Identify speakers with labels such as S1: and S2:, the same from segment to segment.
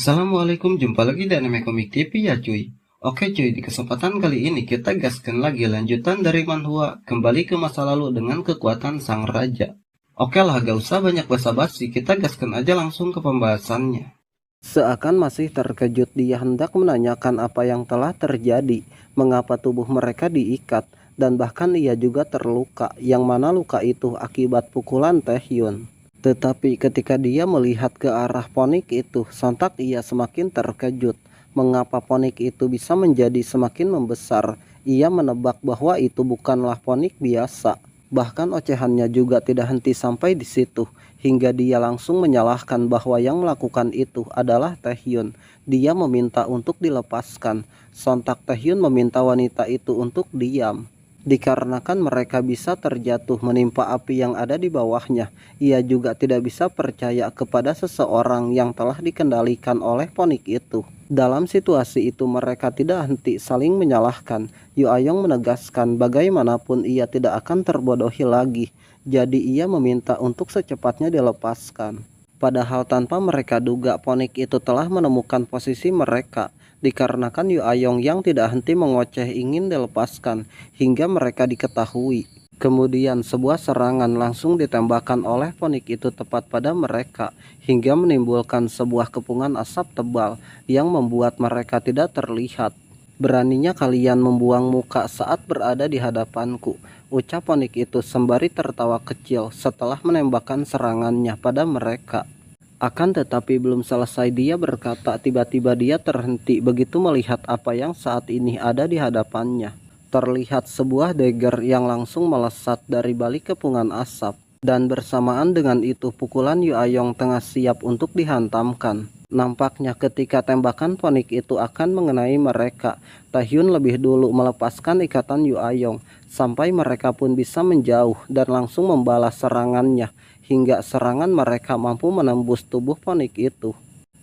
S1: Assalamualaikum, jumpa lagi di Anime Komik TV ya cuy. Oke cuy, di kesempatan kali ini kita gaskan lagi lanjutan dari manhwa kembali ke masa lalu dengan kekuatan sang raja. Oke lah, gak usah banyak basa-basi, kita gaskan aja langsung ke pembahasannya.
S2: Seakan masih terkejut, dia hendak menanyakan apa yang telah terjadi, mengapa tubuh mereka diikat, dan bahkan ia juga terluka, yang mana luka itu akibat pukulan Taehyun. Tetapi ketika dia melihat ke arah ponik itu, sontak ia semakin terkejut. Mengapa ponik itu bisa menjadi semakin membesar? Ia menebak bahwa itu bukanlah ponik biasa. Bahkan ocehannya juga tidak henti sampai di situ, hingga dia langsung menyalahkan bahwa yang melakukan itu adalah Taehyun. Dia meminta untuk dilepaskan. Sontak Taehyun meminta wanita itu untuk diam. Dikarenakan mereka bisa terjatuh menimpa api yang ada di bawahnya, ia juga tidak bisa percaya kepada seseorang yang telah dikendalikan oleh ponik itu. Dalam situasi itu mereka tidak henti saling menyalahkan. Yu Ayong menegaskan bagaimanapun ia tidak akan terbodohi lagi, jadi ia meminta untuk secepatnya dilepaskan. Padahal tanpa mereka duga ponik itu telah menemukan posisi mereka, dikarenakan Yu Ayong yang tidak henti mengoceh ingin dilepaskan hingga mereka diketahui. Kemudian sebuah serangan langsung ditembakkan oleh ponik itu tepat pada mereka hingga menimbulkan sebuah kepungan asap tebal yang membuat mereka tidak terlihat. Beraninya kalian membuang muka saat berada di hadapanku, ucap ponik itu sembari tertawa kecil setelah menembakkan serangannya pada mereka. Akan tetapi belum selesai dia berkata, tiba-tiba dia terhenti begitu melihat apa yang saat ini ada di hadapannya. Terlihat sebuah dagger yang langsung melesat dari balik kepungan asap. Dan bersamaan dengan itu pukulan Yu Ayong tengah siap untuk dihantamkan. Nampaknya ketika tembakan ponik itu akan mengenai mereka, Taehyun lebih dulu melepaskan ikatan Yu Ayong sampai mereka pun bisa menjauh dan langsung membalas serangannya, hingga serangan mereka mampu menembus tubuh ponik itu.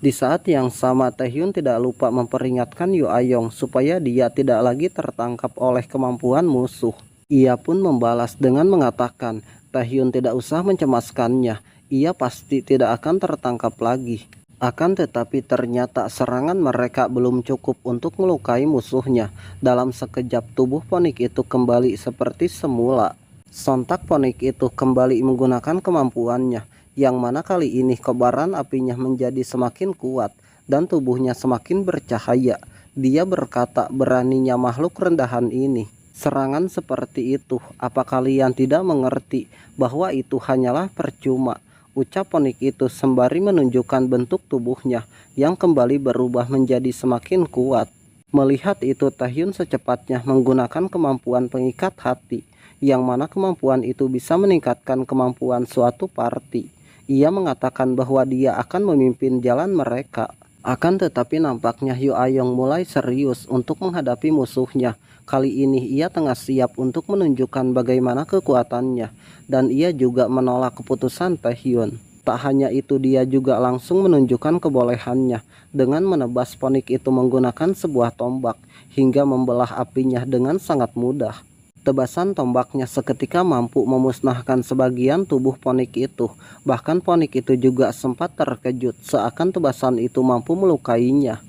S2: Di saat yang sama Taehyun tidak lupa memperingatkan Yu Ayong supaya dia tidak lagi tertangkap oleh kemampuan musuh. Ia pun membalas dengan mengatakan Taehyun tidak usah mencemaskannya, ia pasti tidak akan tertangkap lagi. Akan tetapi ternyata serangan mereka belum cukup untuk melukai musuhnya. Dalam sekejap tubuh ponik itu kembali seperti semula. Sontak ponik itu kembali menggunakan kemampuannya, yang mana kali ini kobaran apinya menjadi semakin kuat dan tubuhnya semakin bercahaya. Dia berkata, beraninya makhluk rendahan ini. Serangan seperti itu, apa kalian tidak mengerti bahwa itu hanyalah percuma? Ucap ponik itu sembari menunjukkan bentuk tubuhnya yang kembali berubah menjadi semakin kuat. Melihat itu Taehyun secepatnya menggunakan kemampuan pengikat hati, yang mana kemampuan itu bisa meningkatkan kemampuan suatu party. Ia mengatakan bahwa dia akan memimpin jalan mereka. Akan tetapi nampaknya Yu Ayong mulai serius untuk menghadapi musuhnya. Kali ini ia tengah siap untuk menunjukkan bagaimana kekuatannya, dan ia juga menolak keputusan Taehyun. Tak hanya itu, dia juga langsung menunjukkan kebolehannya dengan menebas ponik itu menggunakan sebuah tombak hingga membelah apinya dengan sangat mudah. Tebasan tombaknya seketika mampu memusnahkan sebagian tubuh ponik itu. Bahkan ponik itu juga sempat terkejut seakan tebasan itu mampu melukainya.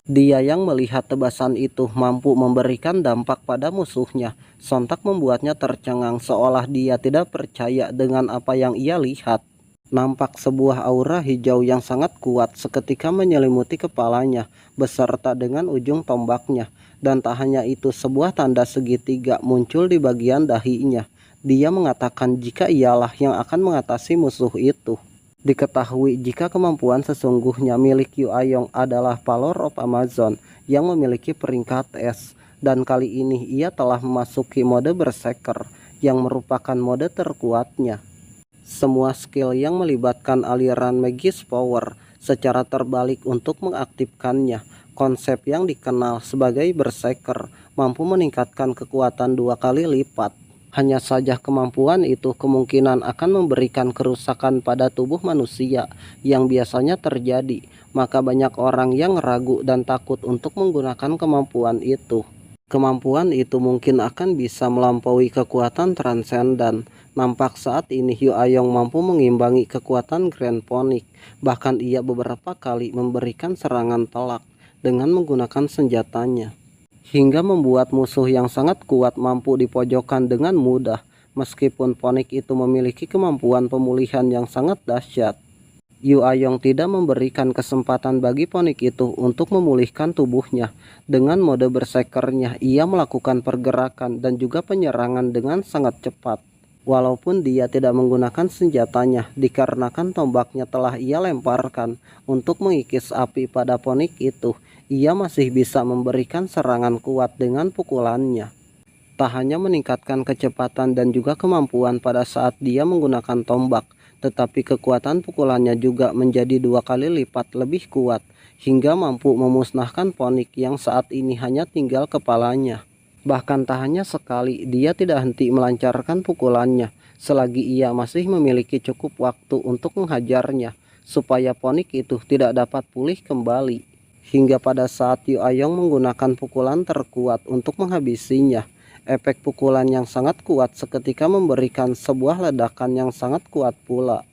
S2: Dia yang melihat tebasan itu mampu memberikan dampak pada musuhnya, sontak membuatnya tercengang seolah dia tidak percaya dengan apa yang ia lihat. Nampak sebuah aura hijau yang sangat kuat seketika menyelimuti kepalanya beserta dengan ujung tombaknya. Dan tak hanya itu, sebuah tanda segitiga muncul di bagian dahinya. Dia mengatakan jika ialah yang akan mengatasi musuh itu. Diketahui jika kemampuan sesungguhnya milik Yu Ayong adalah Power of Amazon yang memiliki peringkat S. Dan kali ini ia telah memasuki mode Berserker yang merupakan mode terkuatnya. Semua skill yang melibatkan aliran Magis Power secara terbalik untuk mengaktifkannya. Konsep yang dikenal sebagai Berserker mampu meningkatkan kekuatan 2 kali lipat. Hanya saja kemampuan itu kemungkinan akan memberikan kerusakan pada tubuh manusia yang biasanya terjadi. Maka banyak orang yang ragu dan takut untuk menggunakan kemampuan itu. Kemampuan itu mungkin akan bisa melampaui kekuatan transendan, Nampak saat ini Hyo Ayong mampu mengimbangi kekuatan Grand Phoenix. Bahkan ia beberapa kali memberikan serangan telak dengan menggunakan senjatanya, hingga membuat musuh yang sangat kuat mampu dipojokkan dengan mudah. Meskipun Phoenix itu memiliki kemampuan pemulihan yang sangat dahsyat, Hyo Ayong tidak memberikan kesempatan bagi Phoenix itu untuk memulihkan tubuhnya. Dengan mode berserkernya, ia melakukan pergerakan dan juga penyerangan dengan sangat cepat. Walaupun dia tidak menggunakan senjatanya, dikarenakan tombaknya telah ia lemparkan untuk mengikis api pada Phoenix itu, ia masih bisa memberikan serangan kuat dengan pukulannya. Tak hanya meningkatkan kecepatan dan juga kemampuan pada saat dia menggunakan tombak, tetapi kekuatan pukulannya juga menjadi 2 kali lipat lebih kuat, hingga mampu memusnahkan Phoenix yang saat ini hanya tinggal kepalanya. Bahkan tak hanya sekali, dia tidak henti melancarkan pukulannya selagi ia masih memiliki cukup waktu untuk menghajarnya, supaya Phoenix itu tidak dapat pulih kembali. Hingga pada saat Hyo Ayong menggunakan pukulan terkuat untuk menghabisinya, efek pukulan yang sangat kuat seketika memberikan sebuah ledakan yang sangat kuat pula.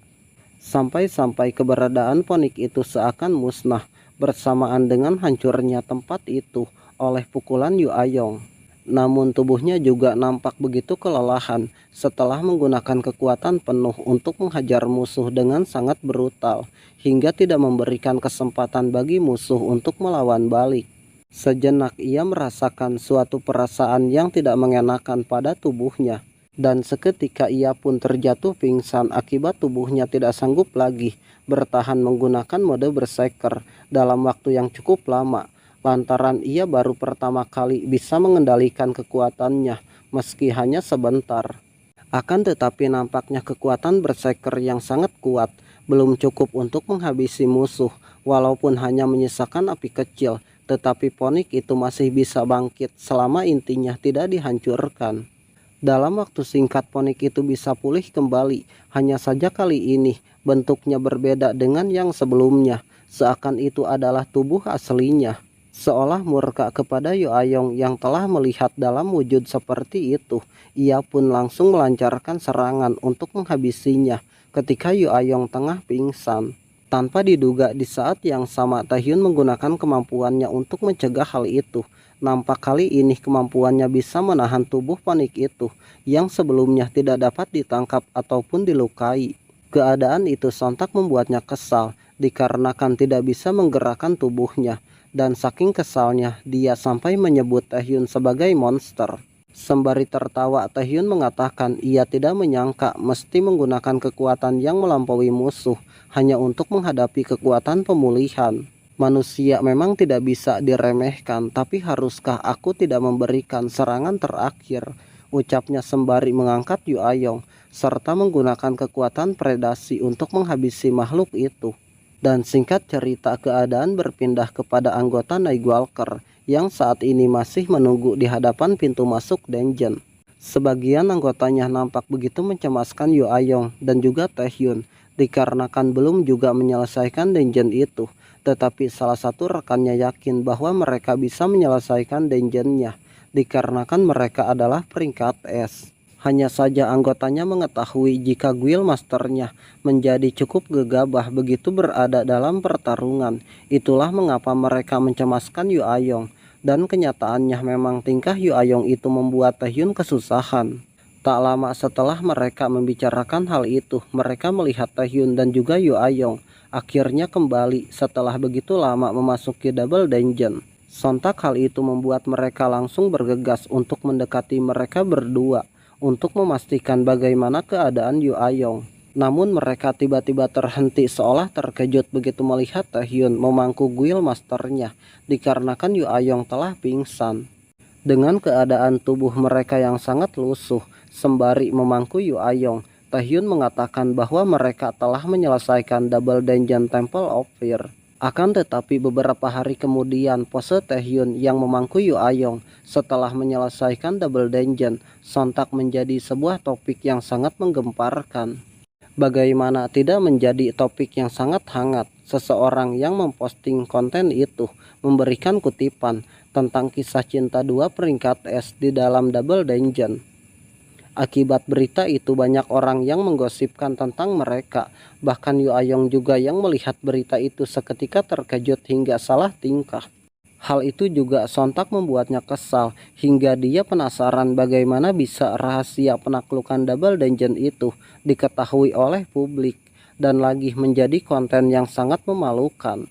S2: Sampai-sampai keberadaan Phoenix itu seakan musnah bersamaan dengan hancurnya tempat itu oleh pukulan Hyo Ayong. Namun tubuhnya juga nampak begitu kelelahan setelah menggunakan kekuatan penuh untuk menghajar musuh dengan sangat brutal, hingga tidak memberikan kesempatan bagi musuh untuk melawan balik. Sejenak ia merasakan suatu perasaan yang tidak mengenakan pada tubuhnya, dan seketika ia pun terjatuh pingsan akibat tubuhnya tidak sanggup lagi bertahan menggunakan mode berserker dalam waktu yang cukup lama. Lantaran ia baru pertama kali bisa mengendalikan kekuatannya meski hanya sebentar. Akan tetapi nampaknya kekuatan berserker yang sangat kuat belum cukup untuk menghabisi musuh. Walaupun hanya menyisakan api kecil, tetapi Phoenix itu masih bisa bangkit selama intinya tidak dihancurkan. Dalam waktu singkat Phoenix itu bisa pulih kembali. Hanya saja kali ini bentuknya berbeda dengan yang sebelumnya, seakan itu adalah tubuh aslinya. Seolah murka kepada Hyo Ayong yang telah melihat dalam wujud seperti itu, ia pun langsung melancarkan serangan untuk menghabisinya ketika Hyo Ayong tengah pingsan. Tanpa diduga di saat yang sama Taehyun menggunakan kemampuannya untuk mencegah hal itu. Nampak kali ini kemampuannya bisa menahan tubuh Phoenix itu yang sebelumnya tidak dapat ditangkap ataupun dilukai. Keadaan itu sontak membuatnya kesal dikarenakan tidak bisa menggerakkan tubuhnya. Dan saking kesalnya, dia sampai menyebut Taehyun sebagai monster. Sembari tertawa, Taehyun mengatakan ia tidak menyangka mesti menggunakan kekuatan yang melampaui musuh hanya untuk menghadapi kekuatan pemulihan. Manusia memang tidak bisa diremehkan, tapi haruskah aku tidak memberikan serangan terakhir? Ucapnya sembari mengangkat Hyo Ayong, serta menggunakan kekuatan predasi untuk menghabisi makhluk itu. Dan singkat cerita, keadaan berpindah kepada anggota Nightwalker yang saat ini masih menunggu di hadapan pintu masuk dungeon. Sebagian anggotanya nampak begitu mencemaskan Hyo Ayong dan juga Taehyun dikarenakan belum juga menyelesaikan dungeon itu. Tetapi salah satu rekannya yakin bahwa mereka bisa menyelesaikan dungeonnya dikarenakan mereka adalah peringkat S. Hanya saja anggotanya mengetahui jika guild masternya menjadi cukup gegabah begitu berada dalam pertarungan. Itulah mengapa mereka mencemaskan Hyo Ayong. Dan kenyataannya memang tingkah Hyo Ayong itu membuat Taehyun kesusahan. Tak lama setelah mereka membicarakan hal itu, mereka melihat Taehyun dan juga Hyo Ayong akhirnya kembali setelah begitu lama memasuki double dungeon. Sontak hal itu membuat mereka langsung bergegas untuk mendekati mereka berdua untuk memastikan bagaimana keadaan Hyo Ayong. Namun mereka tiba-tiba terhenti seolah terkejut begitu melihat Taehyun memangku guild masternya dikarenakan Hyo Ayong telah pingsan. Dengan keadaan tubuh mereka yang sangat lusuh, sembari memangku Hyo Ayong, Taehyun mengatakan bahwa mereka telah menyelesaikan double dungeon Temple of Fear. Akan tetapi beberapa hari kemudian pose Taehyun yang memangku Hyo Ayong setelah menyelesaikan double dungeon sontak menjadi sebuah topik yang sangat menggemparkan. Bagaimana tidak menjadi topik yang sangat hangat? Seseorang yang memposting konten itu memberikan kutipan tentang kisah cinta dua peringkat S di dalam double dungeon. Akibat berita itu banyak orang yang menggosipkan tentang mereka. Bahkan Yu Ayong juga yang melihat berita itu seketika terkejut hingga salah tingkah. Hal itu juga sontak membuatnya kesal, hingga dia penasaran bagaimana bisa rahasia penaklukan Double Dungeon itu diketahui oleh publik, dan lagi menjadi konten yang sangat memalukan.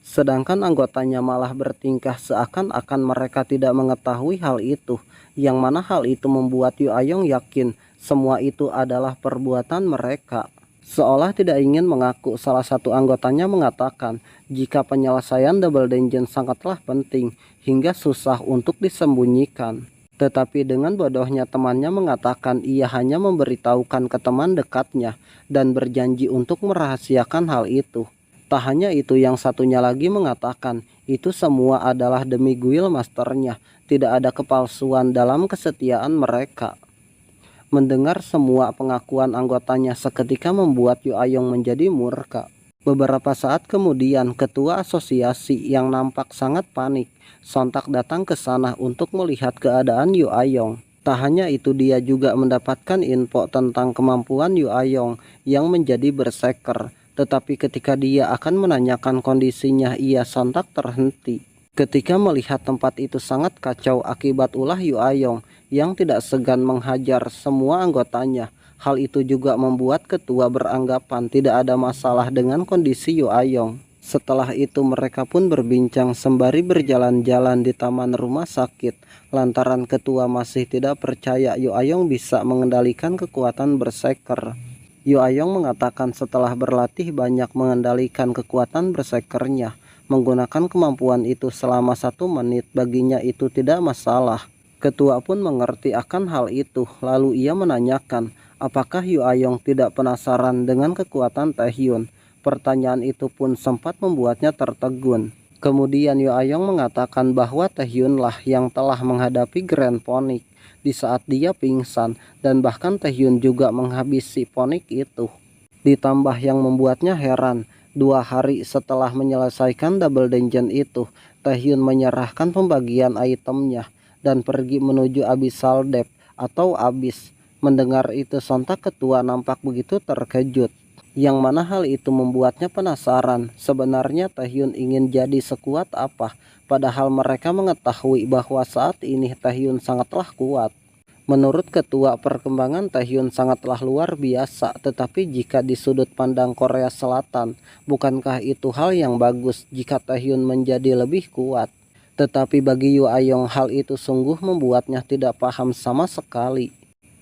S2: Sedangkan anggotanya malah bertingkah seakan-akan mereka tidak mengetahui hal itu, yang mana hal itu membuat Yu Ayong yakin semua itu adalah perbuatan mereka. Seolah tidak ingin mengaku, salah satu anggotanya mengatakan jika penyelesaian Double Dungeon sangatlah penting hingga susah untuk disembunyikan. Tetapi dengan bodohnya temannya mengatakan ia hanya memberitahukan ke teman dekatnya dan berjanji untuk merahasiakan hal itu. Tak hanya itu, yang satunya lagi mengatakan itu semua adalah demi guild masternya, tidak ada kepalsuan dalam kesetiaan mereka. Mendengar semua pengakuan anggotanya seketika membuat Yu Ayong menjadi murka. Beberapa saat kemudian, ketua asosiasi yang nampak sangat panik sontak datang ke sana untuk melihat keadaan Yu Ayong. Tak hanya itu, dia juga mendapatkan info tentang kemampuan Yu Ayong yang menjadi berserker. Tetapi ketika dia akan menanyakan kondisinya, ia sontak terhenti. Ketika melihat tempat itu sangat kacau akibat ulah Yu Ayong yang tidak segan menghajar semua anggotanya. Hal itu juga membuat ketua beranggapan tidak ada masalah dengan kondisi Yu Ayong. Setelah itu mereka pun berbincang sembari berjalan-jalan di taman rumah sakit, lantaran ketua masih tidak percaya Yu Ayong bisa mengendalikan kekuatan berserker. Yu Ayong mengatakan setelah berlatih banyak mengendalikan kekuatan berserkernya, menggunakan kemampuan itu selama 1 menit baginya itu tidak masalah. Ketua pun mengerti akan hal itu, lalu ia menanyakan apakah Yu Ayong tidak penasaran dengan kekuatan Taehyun. Pertanyaan itu pun sempat membuatnya tertegun. Kemudian Yu Ayong mengatakan bahwa Taehyunlah yang telah menghadapi Grand Phoenix di saat dia pingsan, dan bahkan Taehyun juga menghabisi Phoenix itu. Ditambah yang membuatnya heran, 2 hari setelah menyelesaikan Double Dungeon itu, Taehyun menyerahkan pembagian itemnya dan pergi menuju Abyssal Depth atau Abyss. Mendengar itu sontak ketua nampak begitu terkejut, yang mana hal itu membuatnya penasaran. Sebenarnya Taehyun ingin jadi sekuat apa, padahal mereka mengetahui bahwa saat ini Taehyun sangatlah kuat. Menurut ketua, perkembangan Taehyun sangatlah luar biasa, tetapi jika di sudut pandang Korea Selatan, bukankah itu hal yang bagus jika Taehyun menjadi lebih kuat? Tetapi bagi Yu Ayong hal itu sungguh membuatnya tidak paham sama sekali.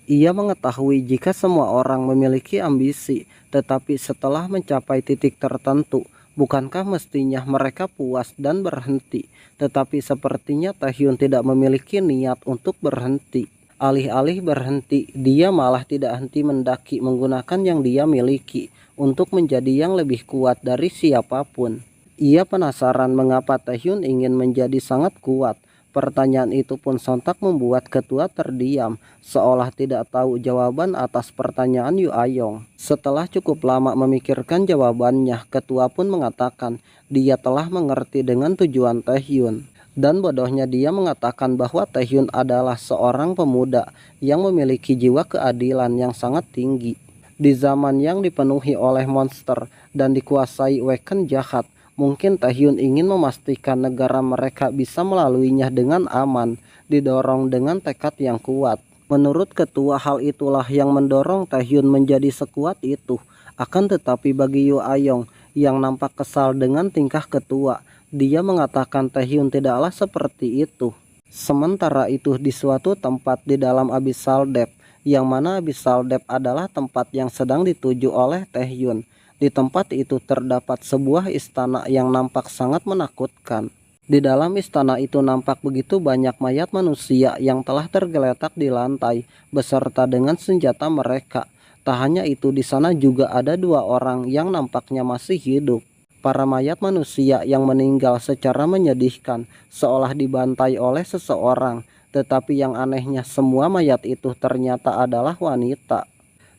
S2: Ia mengetahui jika semua orang memiliki ambisi, tetapi setelah mencapai titik tertentu, bukankah mestinya mereka puas dan berhenti? Tetapi sepertinya Taehyun tidak memiliki niat untuk berhenti. Alih-alih berhenti, dia malah tidak henti mendaki menggunakan yang dia miliki untuk menjadi yang lebih kuat dari siapapun. Ia penasaran mengapa Taehyun ingin menjadi sangat kuat. Pertanyaan itu pun sontak membuat ketua terdiam, seolah tidak tahu jawaban atas pertanyaan Yu Ayong. Setelah cukup lama memikirkan jawabannya, ketua pun mengatakan dia telah mengerti dengan tujuan Taehyun. Dan bodohnya dia mengatakan bahwa Taehyun adalah seorang pemuda yang memiliki jiwa keadilan yang sangat tinggi. Di zaman yang dipenuhi oleh monster dan dikuasai Waken jahat, mungkin Taehyun ingin memastikan negara mereka bisa melaluinya dengan aman, didorong dengan tekad yang kuat. Menurut ketua, hal itulah yang mendorong Taehyun menjadi sekuat itu. Akan tetapi bagi Yu Ayong yang nampak kesal dengan tingkah ketua, dia mengatakan Taehyun tidaklah seperti itu. Sementara itu di suatu tempat di dalam Abyssal Depth, yang mana Abyssal Depth adalah tempat yang sedang dituju oleh Taehyun. Di tempat itu terdapat sebuah istana yang nampak sangat menakutkan. Di dalam istana itu nampak begitu banyak mayat manusia yang telah tergeletak di lantai beserta dengan senjata mereka. Tak hanya itu, di sana juga ada 2 orang yang nampaknya masih hidup. Para mayat manusia yang meninggal secara menyedihkan, seolah dibantai oleh seseorang. Tetapi yang anehnya, semua mayat itu ternyata adalah wanita.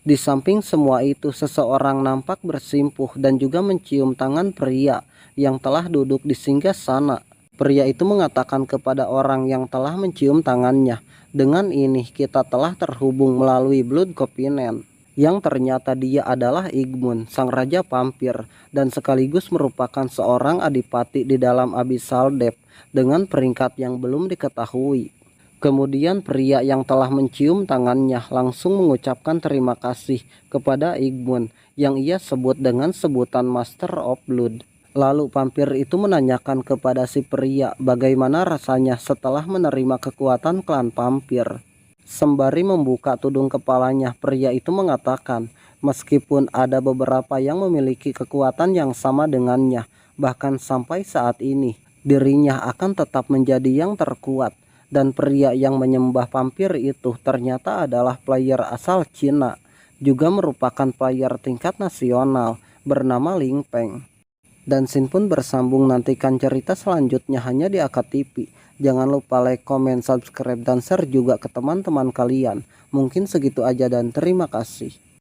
S2: Di samping semua itu, seseorang nampak bersimpuh dan juga mencium tangan pria yang telah duduk di singgasana. Pria itu mengatakan kepada orang yang telah mencium tangannya, Dengan ini kita telah terhubung melalui Blood Covenant, yang ternyata dia adalah Igmun, sang raja vampir, dan sekaligus merupakan seorang adipati di dalam Abyssal Depth dengan peringkat yang belum diketahui. Kemudian pria yang telah mencium tangannya langsung mengucapkan terima kasih kepada Igmun yang ia sebut dengan sebutan Master of Blood. Lalu vampir itu menanyakan kepada si pria bagaimana rasanya setelah menerima kekuatan klan vampir. Sembari membuka tudung kepalanya, pria itu mengatakan, meskipun ada beberapa yang memiliki kekuatan yang sama dengannya, bahkan sampai saat ini, dirinya akan tetap menjadi yang terkuat. Dan pria yang menyembah vampir itu ternyata adalah player asal Cina, juga merupakan player tingkat nasional bernama Ling Peng. Dan scene pun bersambung, nantikan cerita selanjutnya hanya di AKTV. Jangan lupa like, comment, subscribe, dan share juga ke teman-teman kalian. Mungkin segitu aja dan terima kasih.